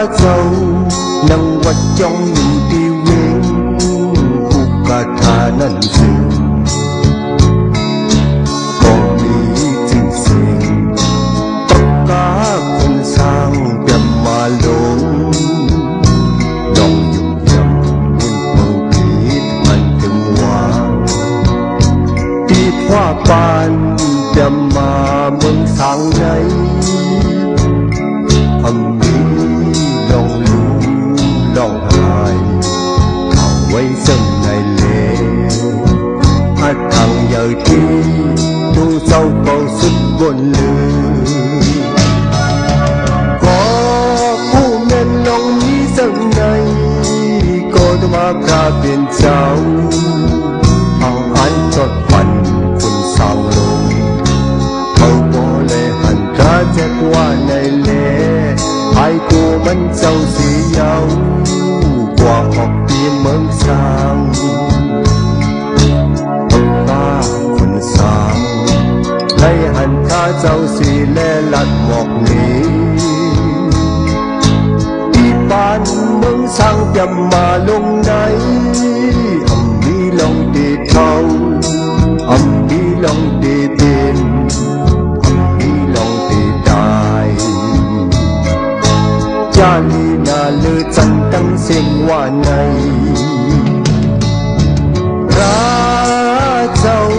dâu nâng vật trong những tiêu nguyên buka tha nan dừng còn đi chinh sinh tất cả con sang tiệm mà lông lòng dùng dầm muôn màu kít hành từng hoa đi hoa ban tiệm mà mừng sáng nay âm mỹ lòng lưu lòng hài thảo quay sân ngày lễ hát thằng giờ thi tu sâu cầu sức buồn lư có khu men lòng ní sân này có tôi mà ra biển trao hàng anh chót phần quân sang lông hầu có lệ hẳn ra chết qua này lệ ai cô mình giàu gì giàu qua học tìm mừng sang ta phần sang lấy hẳn ta giàu gì lệ lạt ngọc mỹ đi ban mừng sang chậm mà lung này âm đi lòng đi thâu âm đi lòng đi tiền âm đi lòng đi đại cha li na lư chân tăng sinh hoa này ra châu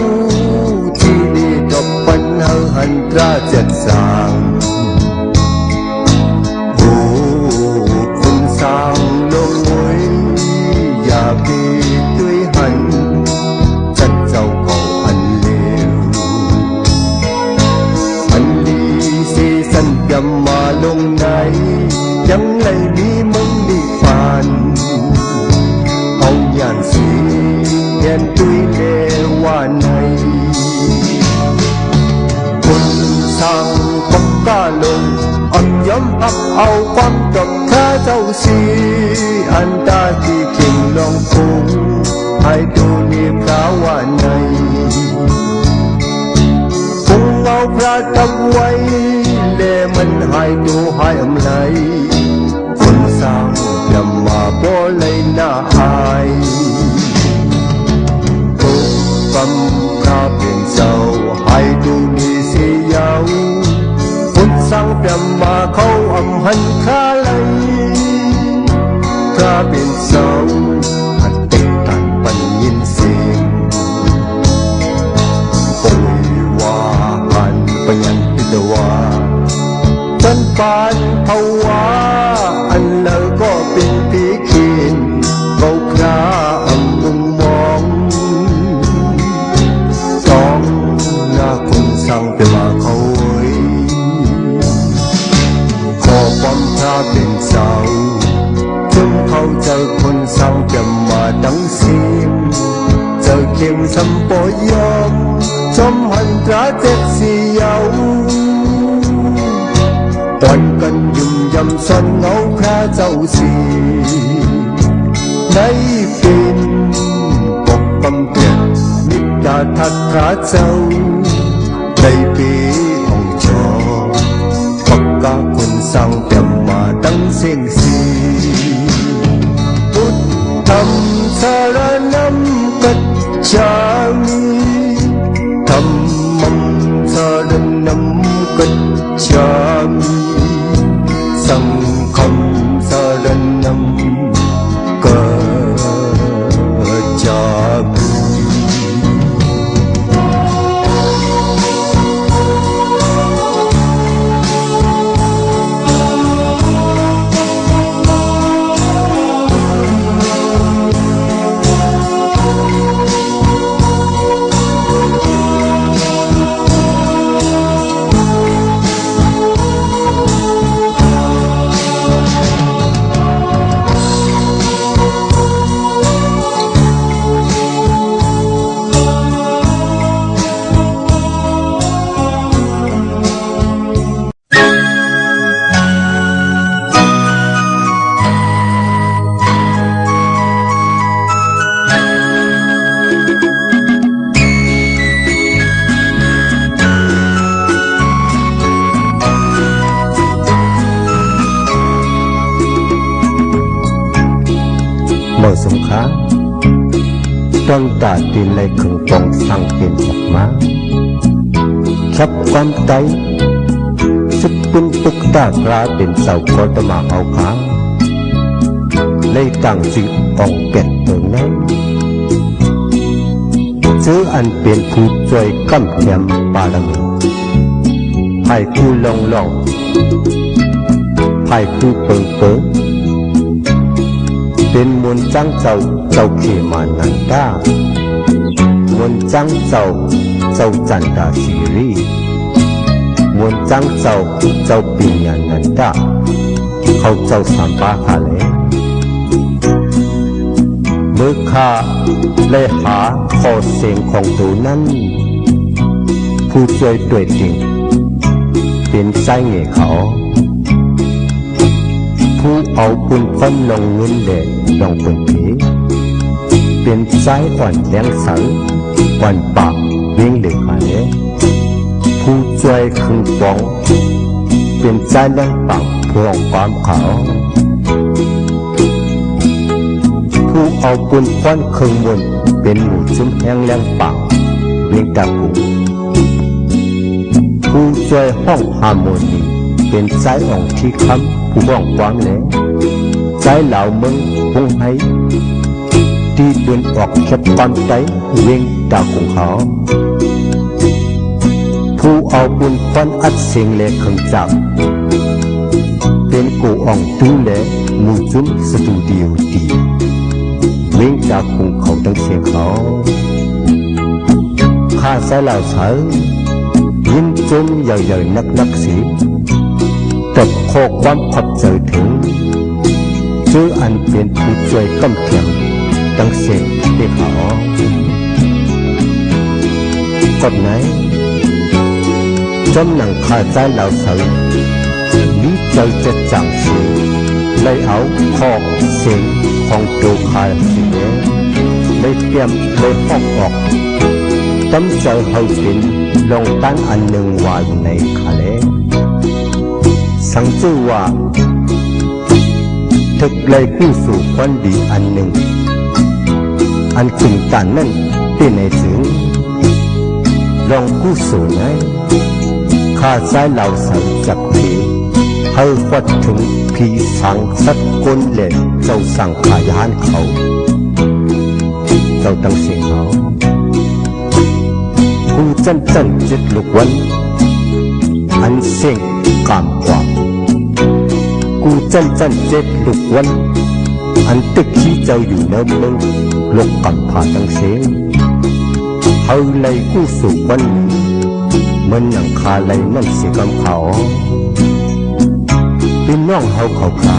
chi đi đọc phân hơ hành ra chật sàng phun sang lông mũi và vì tươi hành chân dầu cầu hành liều hành ly si sân dầm mà lông này chẳng lấy đi mong đi phàn ông nhàn si đen tuy lệ hoa này quân sang bốc ca lông âm nhóm ấp ao quan trọng khá giàu si anh ta chỉ kinh lòng cùng hai đô niệm khá hoa này cùng ngao ra tâm quay lệ mình hai đô hai âm này quân sang nhằm mà bỏ lấy na ai cô cầm ra biển sâu hai đô ni si giàu quân sang nhằm mà khâu âm hành khá lấy ra biển sâu hạt tích tàn bần nhìn xem ôi hoa hàn bần nhân tích hoa chân pan thâu hoa anh lỡ có bên tí khiên câu ra âm ung mong con là cùng sang về mà khôi có bom ra bên sau chúng khâu chờ con sang về mà đắng xiêm chờ kiếm xâm bó yom trong hành ra chết xì dâu toàn cần dùng dầm xuân ngấu khá giàu gì lấy pin bọc bầm tiền nít đã thật khá giàu đầy bí hồng cho bọc cả quân sang tiệm mà đắng xinh xì bút thầm xa ra năm cất cha mi thầm mong xa ra năm cất cha mi sang không xa đơn năm cờ cha งคาต้องตาดินเลยขึงปองสั่งเป็นออกมาชับความใจสุดปุ่นปุกตากราเป็นเสาโคตมาเอาขาเลยตั้งสิอองเป็ดเมืองนั้นซื้ออันเป็นผู้ช่วยกำแถมบารมีให้ผู้ลองให้ผู้เปิงเป็นมวลจังเจ้าเขมานันดามวลจังเจ้าจันดาสิริมวลจังเจ้าปิญญานันดาเขาเจ้าสัมปาคาเลเมื่อข้าเลยหาขอเสียงของตัวนั้นผู้ช่วยด้วยจริงเป็นใจเงยเขาผู้เอาปุนฟันลงเงินเด็ดลงปุนผีเป็นใจอ่อนแรงสังอ่อนปากเวียงเหลือขาเลผู้ช่วยคึงฟองเป็นใจแรงปากพวงความเขาผู้เอาปุนฟันคึงมนเป็นหมู่จุ้มแห้งแรงปากเวียงตาปูผู้ช่วยห้องฮาร์โมนีเป็นใจอ่องที่คำผู้บ้องความแหลใจเหล่ามึงคงให้ที่เดินออกแคบความใจเวียงดาวของเขาผู้เอาบุญควันอัดเสียงเล็กขังจับเป็นกูอ่องตุ้งเล็มูจุ้มสตูดิโอดีเวียงดาวของเขาตั้งเสียงเขาข้าใส่เหล่าเสือยิ้มจุ้มใหญ่ๆนักสีตบโคความขอบใจถึงชื่ออันเป็นผู้ช่วยกำเขียงตั้งเสียงที่เขากดไหนจำหนังขาใจเหล่าเสือนี้ใจจะจังสีเลยเอาคอกเสียงของตัวขาเสียเลยเตรียมเลยห้องออกตั้งใจให้เป็นลงตั้งอันหนึ่งวางในขาเลสังชื่อว่าถึกเลยกู้สู่ความดีอันหนึ่งอันคุณการนั่นเป็นในถึงลองกู้สู่ไหนข้าใช้เหล่าสังจักผีให้วัดถึงผีสังสัตกลเล่เจ้าสั่งขายานเขาเจ้าตั้งเสียงเขากูจันจิตลุกวันอันเสียงกามกว่ากูจันเจ็ดลุกวันอันตึกขี้เจ้าอยู่ในเมืองลกกำผาตั้งเสียงเฮาเลยกูสู่วันเหมือนหนังคาเลยนั่นเสียกำเขาเป็นน้องเฮาเขาขา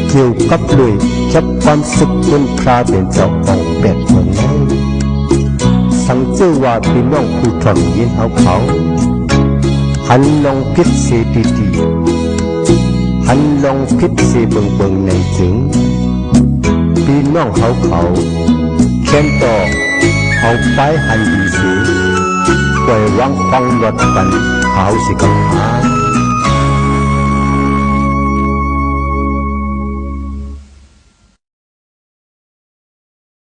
เกี่ยวกับเลยแคบความสุขบนคราเป็นเจ้าของแบบเมืองนั้นสังเจอว่าพี่น้องผู้ทนยินเขาหันลองพิษเสียดีๆหันลองพิษเสียเบิ่งในถึงพี่น้องเขาแค้นต่อเอาไปหันดีเสียปล่อยวางฟังรถกันเขาสิกับหา